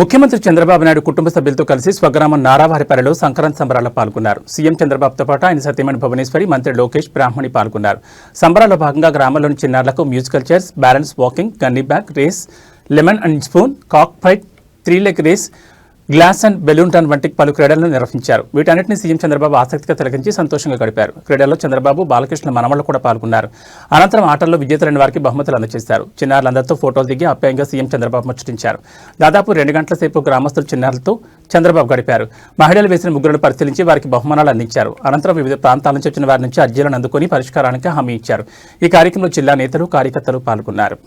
ముఖ్యమంత్రి చంద్రబాబు నాయుడు కుటుంబ సభ్యులతో కలిసి స్వగ్రామం నారావారిపల్లిలో సంక్రాంతి సంబరాల్లో పాల్గొన్నారు. సీఎం చంద్రబాబుతో పాటు ఆయన సతీమణి భువనేశ్వరి, మంత్రి లోకేష్, బ్రాహ్మణి పాల్గొన్నారు. సంబరాల్లో భాగంగా గ్రామంలోని చిన్నారులకు musical chairs, balance walking, gunny bag race, lemon and spoon, cock fight, 3 leg race, glass and balloon turn వంటి పలు క్రీడలను నిర్వహించారు. వీటన్నిటిని సీఎం చంద్రబాబు ఆసక్తిగా తిలకించి సంతోషంగా గడిపారు. క్రీడల్లో చంద్రబాబు, బాలకృష్ణ మనవళ్లు కూడా పాల్గొన్నారు. అనంతరం ఆటల్లో విజేతలైన వారికి బహుమతులు అందజేశారు. చిన్నారులందరితో ఫోటోలు దిగి ఆప్యాయంగా సీఎం చంద్రబాబు ముచ్చటించారు. దాదాపు 2 గంటల సేపు గ్రామస్తులు చిన్నారులతో చంద్రబాబు గడిపారు. మహిళలు వేసిన ముగ్గులను పరిశీలించి వారికి బహుమానాలు అందించారు. అనంతరం వివిధ ప్రాంతాల నుంచి వచ్చిన వారి నుంచి అర్జీలను అందుకుని పరిష్కారానికి హామీ ఇచ్చారు. ఈ కార్యక్రమంలో జిల్లా నేతలు, కార్యకర్తలు పాల్గొన్నారు.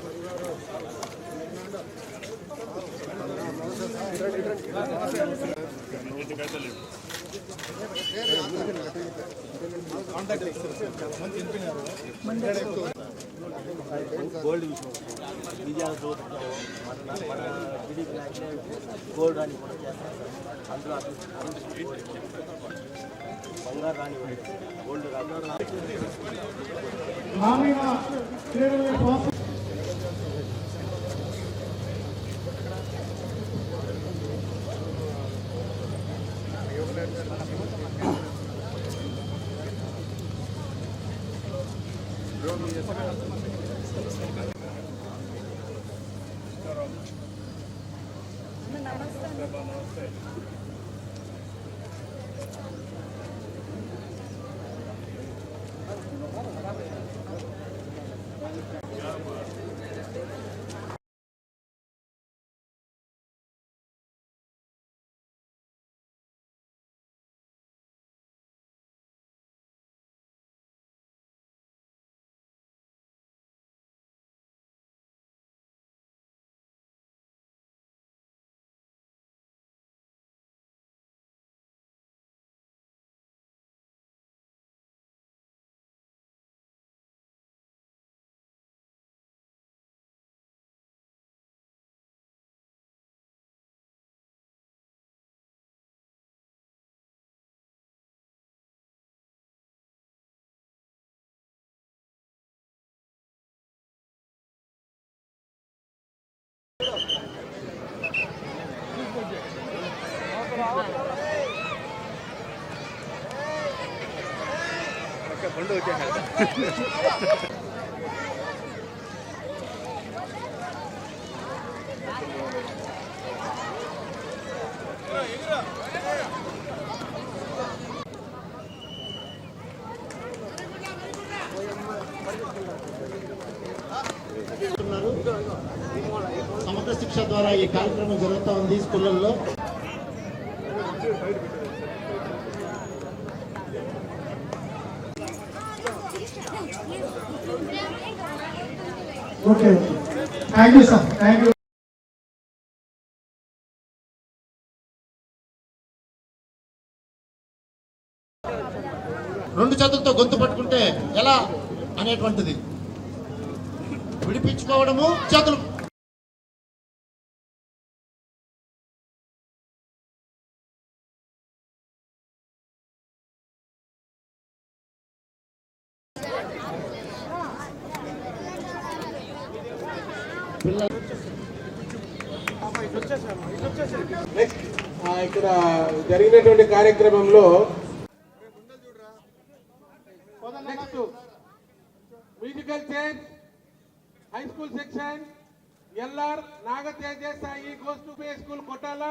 సమగ్ర శిక్ష ద్వారా ఈ కార్యక్రమం జరుగుతూ ఉంది స్కూళ్ళల్లో. Okay, thank you sir, thank you. రెండు చేతులతో గొంతు పట్టుకుంటే ఎలా అనేటువంటిది విడిపించుకోవడము, చేతులు ఇక్కడ జరిగినటువంటి కార్యక్రమంలో musical chair high school section L R Nagateja Sai goes to pay school కొట్టాల.